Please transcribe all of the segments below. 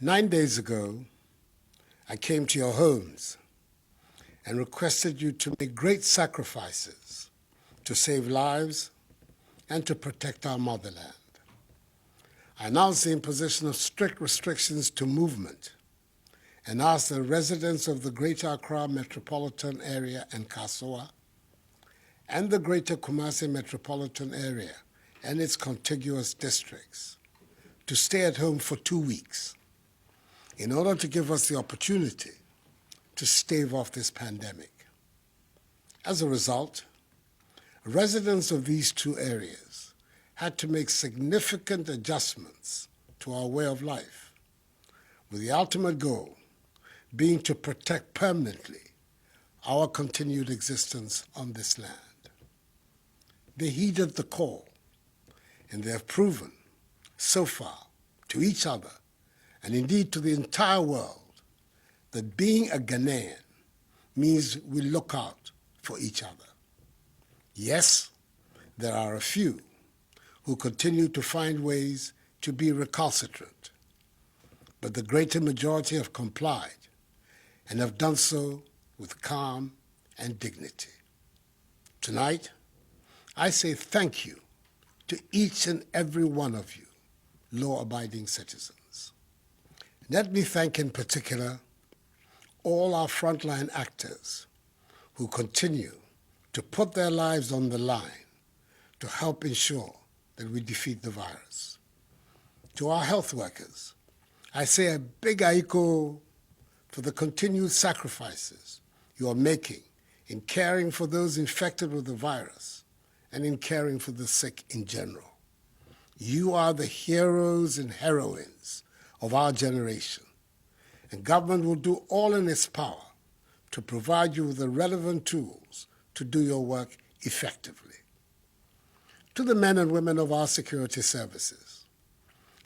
9 days ago, I came to your homes and requested you to make great sacrifices to save lives and to protect our motherland. I announced the imposition of strict restrictions to movement and asked the residents of the Greater Accra metropolitan area and Kasoa and the Greater Kumasi metropolitan area and its contiguous districts to stay at home for 2 weeks in order to give us the opportunity to stave off this pandemic. As a result, residents of these two areas had to make significant adjustments to our way of life, with the ultimate goal being to protect permanently our continued existence on this land. They heeded the call, and they have proven so far to each other, and indeed to the entire world, that being a Ghanaian means we look out for each other. Yes, there are a few who continue to find ways to be recalcitrant, but the greater majority have complied and have done so with calm and dignity. Tonight, I say thank you to each and every one of you, law-abiding citizens. Let me thank in particular all our frontline actors who continue to put their lives on the line to help ensure that we defeat the virus. To our health workers, I say a big aiko for the continued sacrifices you are making in caring for those infected with the virus and in caring for the sick in general. You are the heroes and heroines of our generation, and government will do all in its power to provide you with the relevant tools to do your work effectively. To the men and women of our security services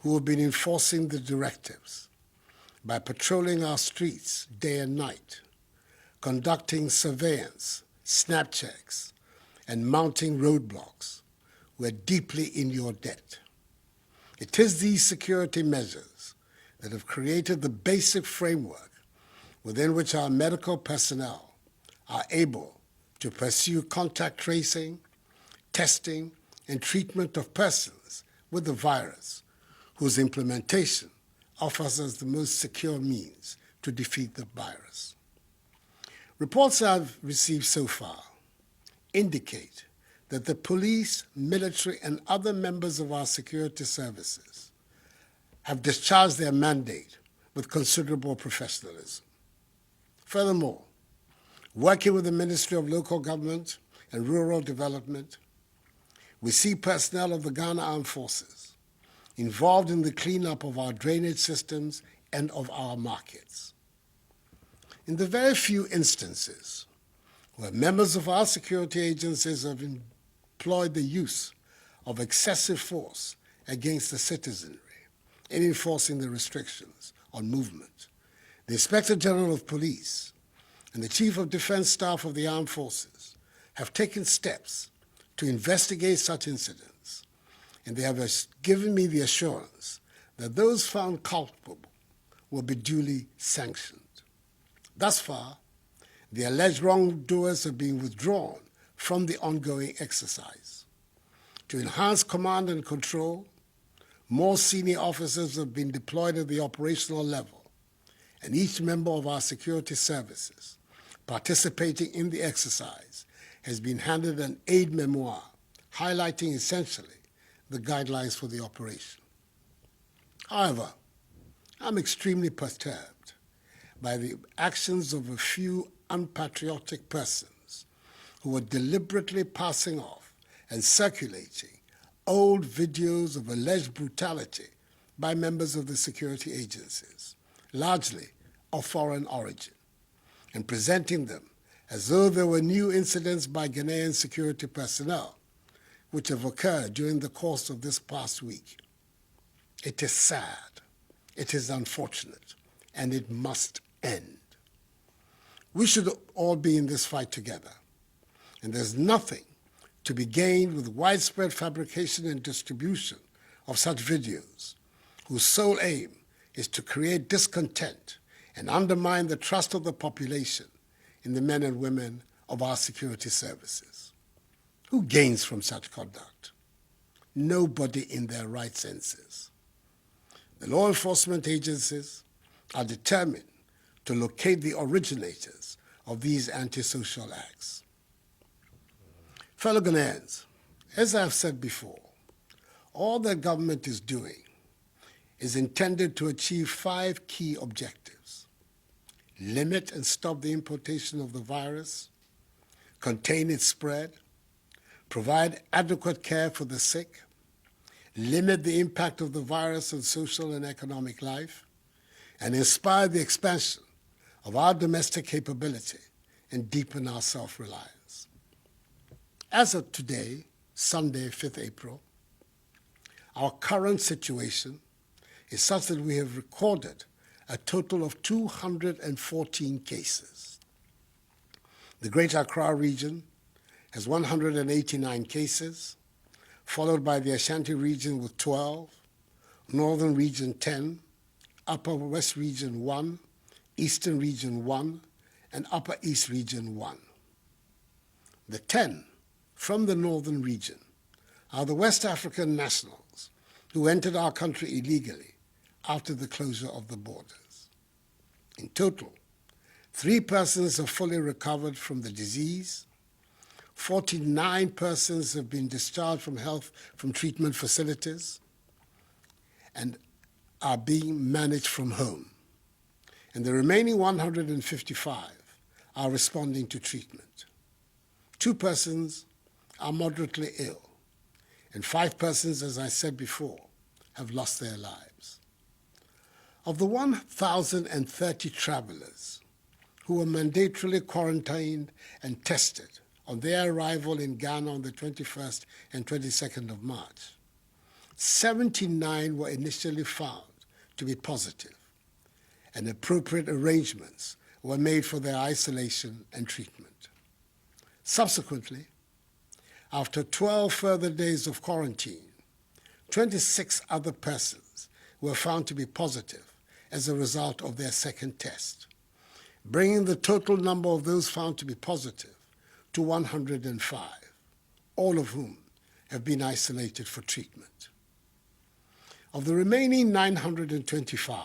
who have been enforcing the directives by patrolling our streets day and night, conducting surveillance, snap checks, and mounting roadblocks, we're deeply in your debt. It is these security measures that have created the basic framework within which our medical personnel are able to pursue contact tracing, testing, and treatment of persons with the virus, whose implementation offers us the most secure means to defeat the virus. Reports I've received so far indicate that the police, military, and other members of our security services have discharged their mandate with considerable professionalism. Furthermore, working with the Ministry of Local Government and Rural Development, we see personnel of the Ghana Armed Forces involved in the cleanup of our drainage systems and of our markets. In the very few instances where members of our security agencies have employed the use of excessive force against the citizenry in enforcing the restrictions on movement, the Inspector General of Police and the Chief of Defense Staff of the Armed Forces have taken steps to investigate such incidents, and they have given me the assurance that those found culpable will be duly sanctioned. Thus far, the alleged wrongdoers have been withdrawn from the ongoing exercise. To enhance command and control, more senior officers have been deployed at the operational level, and each member of our security services participating in the exercise has been handed an aid memoir highlighting essentially the guidelines for the operation. However, I'm extremely perturbed by the actions of a few unpatriotic persons who are deliberately passing off and circulating old videos of alleged brutality by members of the security agencies, largely of foreign origin, and presenting them as though there were new incidents by Ghanaian security personnel which have occurred during the course of this past week. It is sad, it is unfortunate, and it must end. We should all be in this fight together, and there's nothing to be gained with widespread fabrication and distribution of such videos, whose sole aim is to create discontent and undermine the trust of the population in the men and women of our security services. Who gains from such conduct? Nobody in their right senses. The law enforcement agencies are determined to locate the originators of these antisocial acts. Fellow Ghanaians, as I've said before, all the government is doing is intended to achieve 5 key objectives: limit and stop the importation of the virus, contain its spread, provide adequate care for the sick, limit the impact of the virus on social and economic life, and inspire the expansion of our domestic capability and deepen our self-reliance. As of today, Sunday, 5th April, our current situation is such that we have recorded a total of 214 cases. The Greater Accra region has 189 cases, followed by the Ashanti region with 12, Northern region 10, Upper West region 1, Eastern region 1, and Upper East region 1. The 10 from the Northern region are the West African nationals who entered our country illegally after the closure of the borders. In total, 3 persons have fully recovered from the disease, 49 persons have been discharged from treatment facilities and are being managed from home, and the remaining 155 are responding to treatment. 2 persons are moderately ill, and 5 persons, as I said before, have lost their lives. Of the 1,030 travelers who were mandatorily quarantined and tested on their arrival in Ghana on the 21st and 22nd of March, 79 were initially found to be positive, and appropriate arrangements were made for their isolation and treatment. Subsequently, after 12 further days of quarantine, 26 other persons were found to be positive as a result of their second test, bringing the total number of those found to be positive to 105, all of whom have been isolated for treatment. Of the remaining 925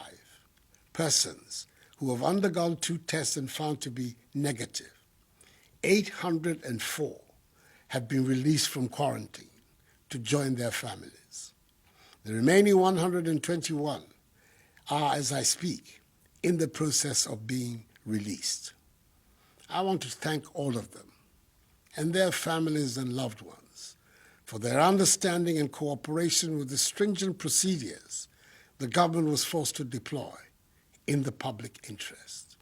persons who have undergone 2 tests and found to be negative, 804 have been released from quarantine to join their families. The remaining 121 are, as I speak, in the process of being released. I want to thank all of them and their families and loved ones for their understanding and cooperation with the stringent procedures the government was forced to deploy in the public interest.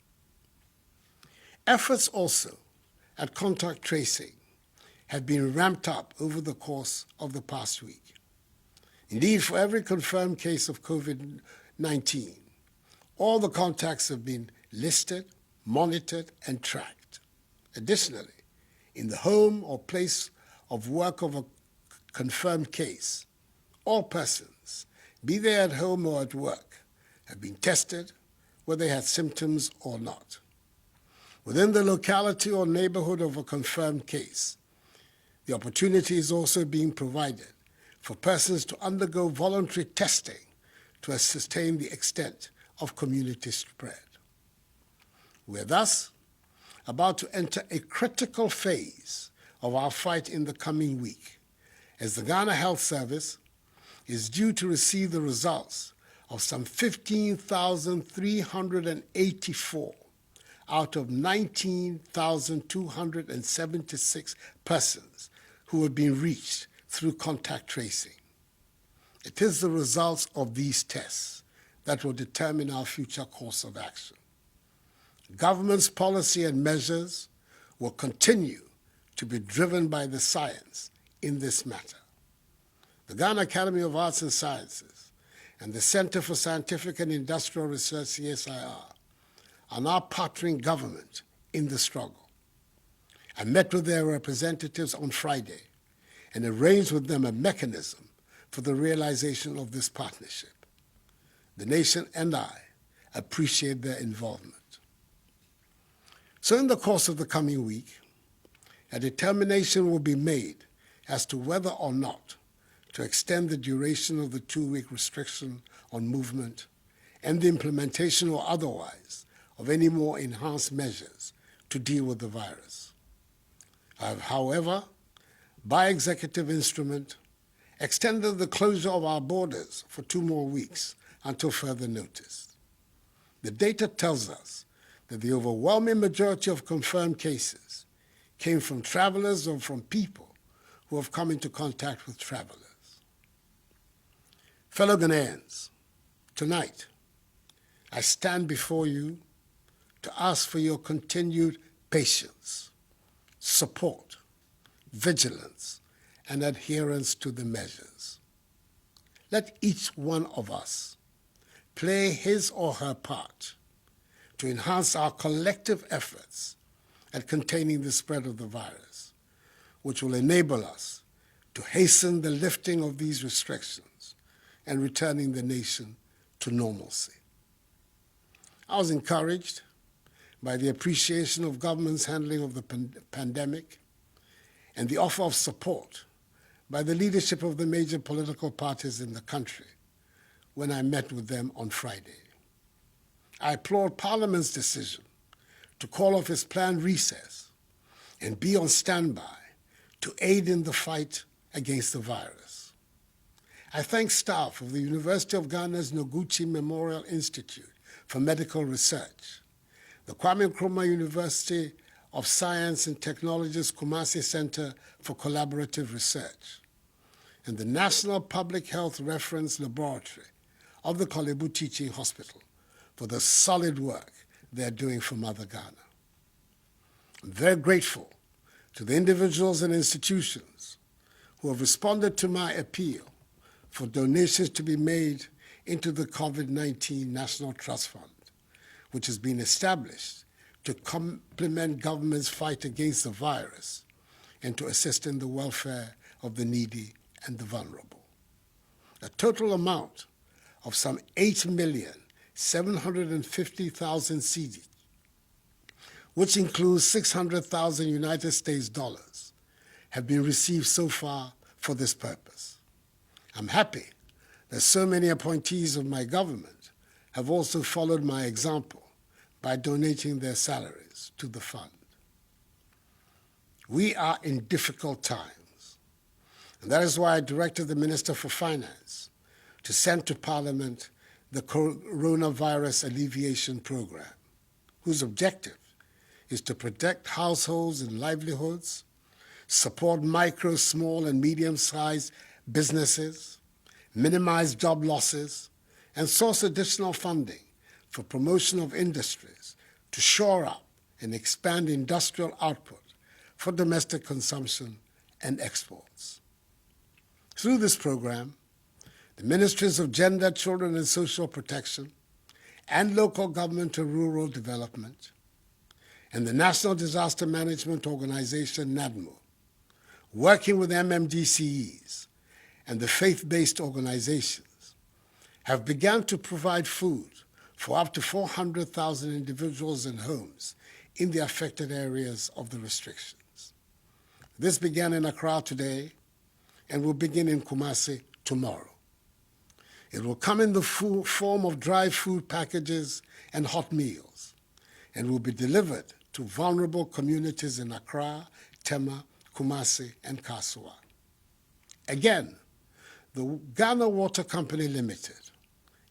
Efforts also at contact tracing have been ramped up over the course of the past week. Indeed, for every confirmed case of COVID-19, all the contacts have been listed, monitored, and tracked. Additionally, in the home or place of work of a confirmed case, all persons, be they at home or at work, have been tested, whether they had symptoms or not. Within the locality or neighborhood of a confirmed case, the opportunity is also being provided for persons to undergo voluntary testing to ascertain the extent of community spread. We are thus about to enter a critical phase of our fight in the coming week, as the Ghana Health Service is due to receive the results of some 15,384 out of 19,276 persons who have been reached through contact tracing. It is the results of these tests that will determine our future course of action. Government's policy and measures will continue to be driven by the science in this matter. The Ghana Academy of Arts and Sciences and the Center for Scientific and Industrial Research, CSIR, are now partnering government in the struggle. I met with their representatives on Friday and arranged with them a mechanism for the realization of this partnership. the nation and I appreciate their involvement. So in the course of the coming week, a determination will be made as to whether or not to extend the duration of the 2-week restriction on movement and the implementation or otherwise of any more enhanced measures to deal with the virus. I have, however, by executive instrument, extended the closure of our borders for 2 more weeks until further notice. The data tells us that the overwhelming majority of confirmed cases came from travelers or from people who have come into contact with travelers. Fellow Ghanaians, tonight, I stand before you to ask for your continued patience, support, vigilance, and adherence to the measures. Let each one of us play his or her part to enhance our collective efforts at containing the spread of the virus, which will enable us to hasten the lifting of these restrictions and returning the nation to normalcy. I was encouraged by the appreciation of government's handling of the pandemic and the offer of support by the leadership of the major political parties in the country when I met with them on Friday. I applaud Parliament's decision to call off its planned recess and be on standby to aid in the fight against the virus. I thank staff of the University of Ghana's Noguchi Memorial Institute for Medical Research, the Kwame Nkrumah University of Science and Technology's Kumasi Center for Collaborative Research, and the National Public Health Reference Laboratory of the Korle Bu Teaching Hospital for the solid work they're doing for Mother Ghana. I'm very grateful to the individuals and institutions who have responded to my appeal for donations to be made into the COVID-19 National Trust Fund, which has been established to complement government's fight against the virus and to assist in the welfare of the needy and the vulnerable. A total amount of some 8,750,000 cedi, which includes 600,000 United States dollars, have been received so far for this purpose. I'm happy that so many appointees of my government have also followed my example by donating their salaries to the fund. We are in difficult times, and that is why I directed the Minister for Finance to send to Parliament the Coronavirus Alleviation Program, whose objective is to protect households and livelihoods, support micro, small, and medium-sized businesses, minimize job losses, and source additional funding for promotion of industries to shore up and expand industrial output for domestic consumption and exports. Through this program, the Ministries of Gender, Children and Social Protection, and Local Government and Rural Development, and the National Disaster Management Organization, NADMO, working with MMDCEs and the faith-based organizations, have begun to provide food for up to 400,000 individuals and homes in the affected areas of the restrictions. This began in Accra today and will begin in Kumasi tomorrow. It will come in the form of dry food packages and hot meals, and will be delivered to vulnerable communities in Accra, Tema, Kumasi, and Kasua. Again, the Ghana Water Company Limited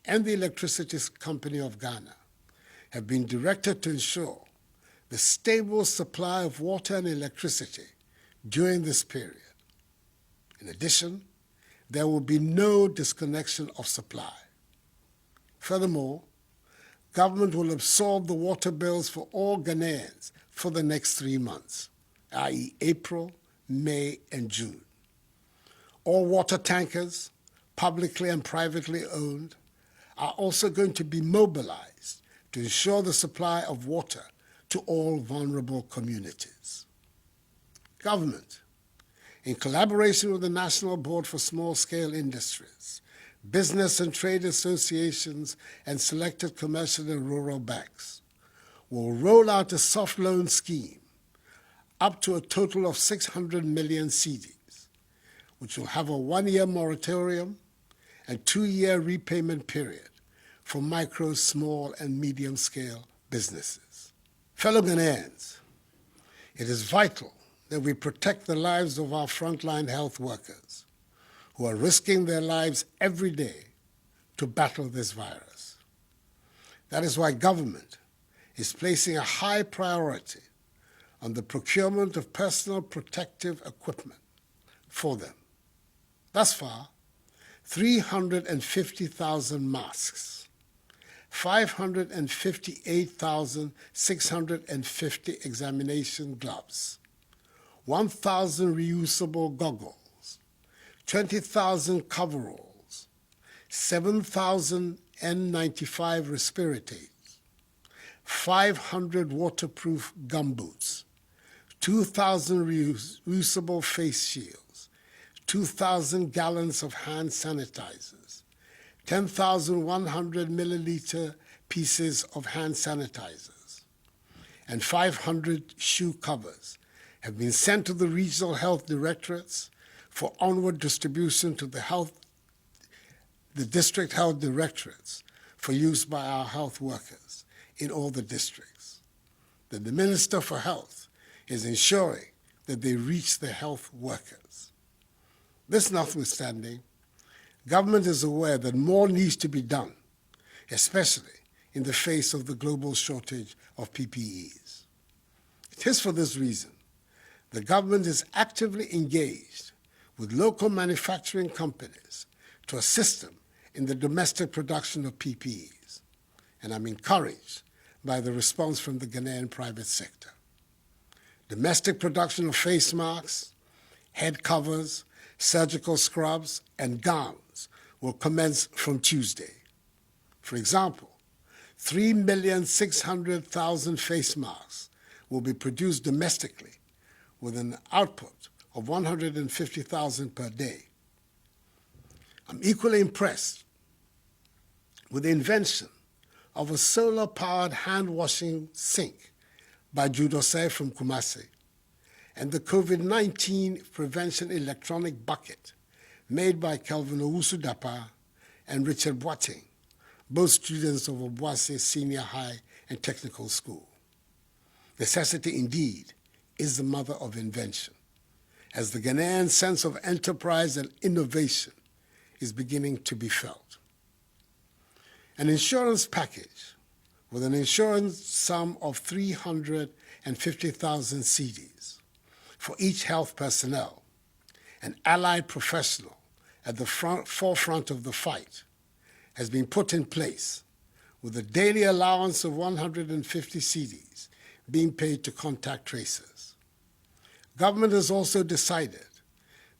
and the Electricity Company of Ghana have been directed to ensure the stable supply of water and electricity during this period. In addition, there will be no disconnection of supply. Furthermore, government will absorb the water bills for all Ghanaians for the next 3 months, i.e. April, May, and June. All water tankers, publicly and privately owned, are also going to be mobilized to ensure the supply of water to all vulnerable communities. Government, in collaboration with the National Board for Small-Scale Industries, business and trade associations, and selected commercial and rural banks will roll out a soft loan scheme up to a total of 600 million cedis, which will have a 1-year moratorium and 2-year repayment period for micro, small, and medium-scale businesses. Fellow Ghanaians, it is vital that we protect the lives of our frontline health workers who are risking their lives every day to battle this virus. That is why government is placing a high priority on the procurement of personal protective equipment for them. Thus far, 350,000 masks, 558,650 examination gloves, 1,000 reusable goggles, 20,000 coveralls, 7,000 N95 respirators, 500 waterproof gumboots, 2,000 reusable face shields, 2,000 gallons of hand sanitizers, 10,100 milliliter pieces of hand sanitizers, and 500 shoe covers have been sent to the regional health directorates for onward distribution to the district health directorates for use by our health workers in all the districts. That the Minister for Health is ensuring that they reach the health workers. This notwithstanding, government is aware that more needs to be done, especially in the face of the global shortage of PPEs. It is for this reason the government is actively engaged with local manufacturing companies to assist them in the domestic production of PPEs, and I'm encouraged by the response from the Ghanaian private sector. Domestic production of face masks, head covers, surgical scrubs, and gowns will commence from Tuesday. For example, 3,600,000 face masks will be produced domestically with an output of 150,000 per day. I'm equally impressed with the invention of a solar-powered hand-washing sink by Judose from Kumasi, and the COVID-19 prevention electronic bucket made by Kelvin Owusu Dapa and Richard Boateng, both students of Obuasi Senior High and Technical School. Necessity, indeed, is the mother of invention, as the Ghanaian sense of enterprise and innovation is beginning to be felt. An insurance package with an insurance sum of 350,000 cedis for each health personnel and allied professional at the forefront of the fight has been put in place, with a daily allowance of 150 cedis being paid to contact tracers. Government has also decided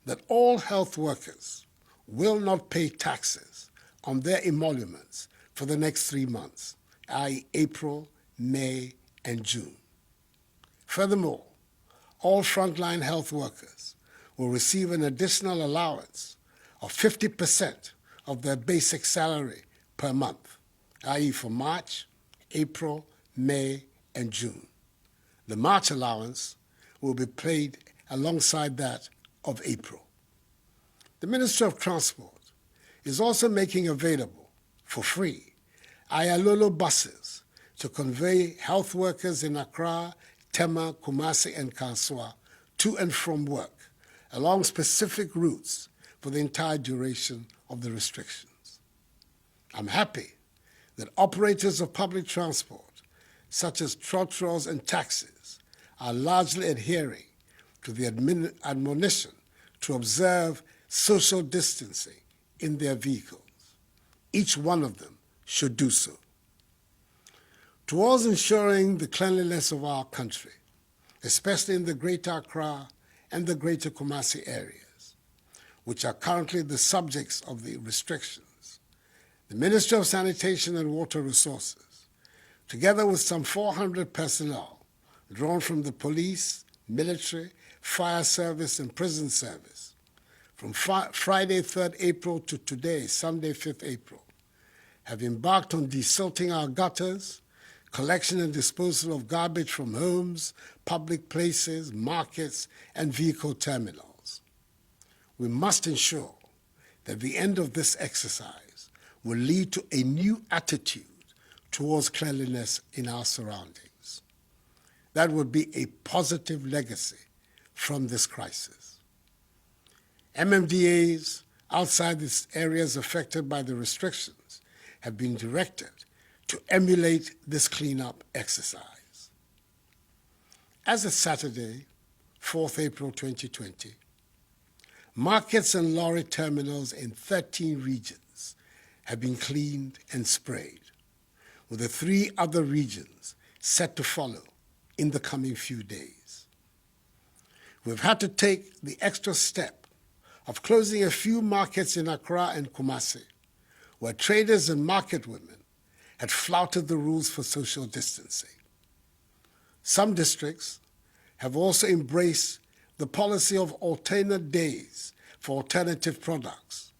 that all health workers will not pay taxes on their emoluments for the next 3 months, i.e. April, May, and June. Furthermore, all frontline health workers will receive an additional allowance of 50% of their basic salary per month, i.e. for March, April, May, and June. The March allowance will be paid alongside that of April. The Ministry of Transport is also making available, for free, Ayalolo buses to convey health workers in Accra, Tema, Kumasi, and Kanswa to and from work along specific routes for the entire duration of the restrictions. I'm happy that operators of public transport, such as trotros and taxis, are largely adhering to the admonition to observe social distancing in their vehicles. Each one of them should do so. Towards ensuring the cleanliness of our country, especially in the Greater Accra and the Greater Kumasi areas, which are currently the subjects of the restrictions, the Ministry of Sanitation and Water Resources, together with some 400 personnel drawn from the police, military, fire service, and prison service, from Friday, 3rd April to today, Sunday, 5th April, have embarked on desilting our gutters, collection and disposal of garbage from homes, public places, markets, and vehicle terminals. We must ensure that the end of this exercise will lead to a new attitude towards cleanliness in our surroundings. That would be a positive legacy from this crisis. MMDAs outside the areas affected by the restrictions have been directed to emulate this cleanup exercise. As of Saturday, 4th April 2020, markets and lorry terminals in 13 regions have been cleaned and sprayed, with the 3 other regions set to follow in the coming few days. We've had to take the extra step of closing a few markets in Accra and Kumasi, where traders and market women had flouted the rules for social distancing. Some districts have also embraced the policy of alternate days for alternative products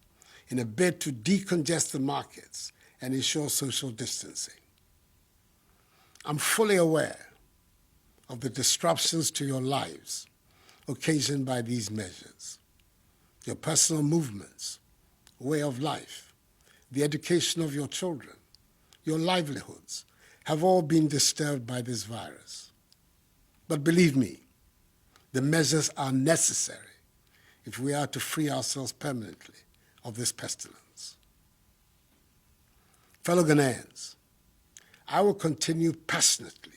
in a bid to decongest the markets and ensure social distancing. I'm fully aware of the disruptions to your lives occasioned by these measures. Your personal movements, way of life, the education of your children, your livelihoods have all been disturbed by this virus. But believe me, the measures are necessary if we are to free ourselves permanently of this pestilence. Fellow Ghanaians, I will continue passionately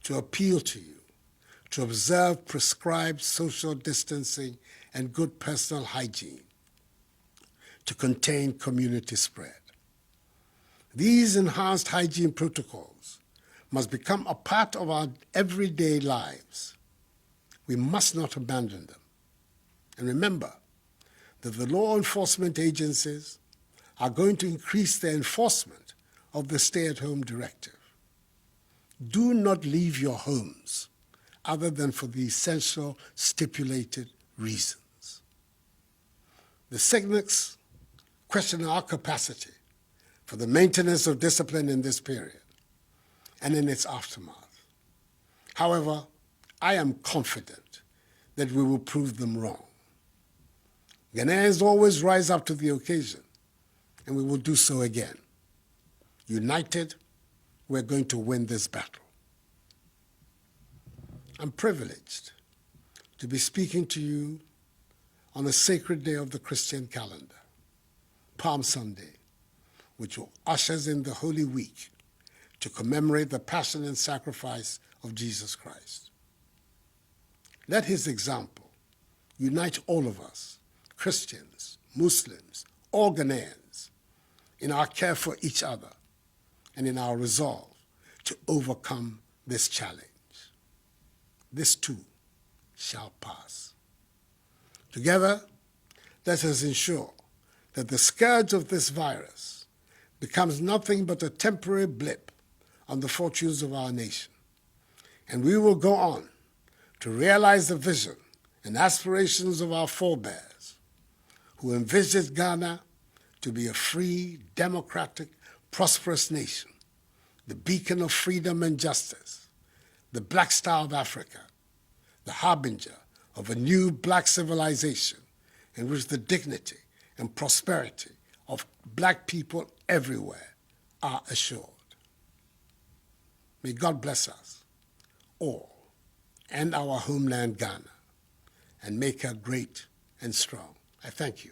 to appeal to you to observe prescribed social distancing and good personal hygiene to contain community spread. These enhanced hygiene protocols must become a part of our everyday lives. We must not abandon them. And remember that the law enforcement agencies are going to increase their enforcement of the stay-at-home directive. Do not leave your homes other than for the essential stipulated reasons. The cynics question our capacity for the maintenance of discipline in this period and in its aftermath. However, I am confident that we will prove them wrong. Ghanaians always rise up to the occasion, and we will do so again. United, we're going to win this battle. I'm privileged to be speaking to you on a sacred day of the Christian calendar, Palm Sunday, which ushers in the Holy Week to commemorate the passion and sacrifice of Jesus Christ. Let his example unite all of us, Christians, Muslims, all Ghanaians, in our care for each other and in our resolve to overcome this challenge. This too shall pass. Together, let us ensure that the scourge of this virus becomes nothing but a temporary blip on the fortunes of our nation. And we will go on to realize the vision and aspirations of our forebears who envisaged Ghana to be a free, democratic, prosperous nation, the beacon of freedom and justice, the Black Star of Africa, the harbinger of a new black civilization in which the dignity and prosperity of black people everywhere are assured. May God bless us all and our homeland Ghana and make her great and strong. I thank you.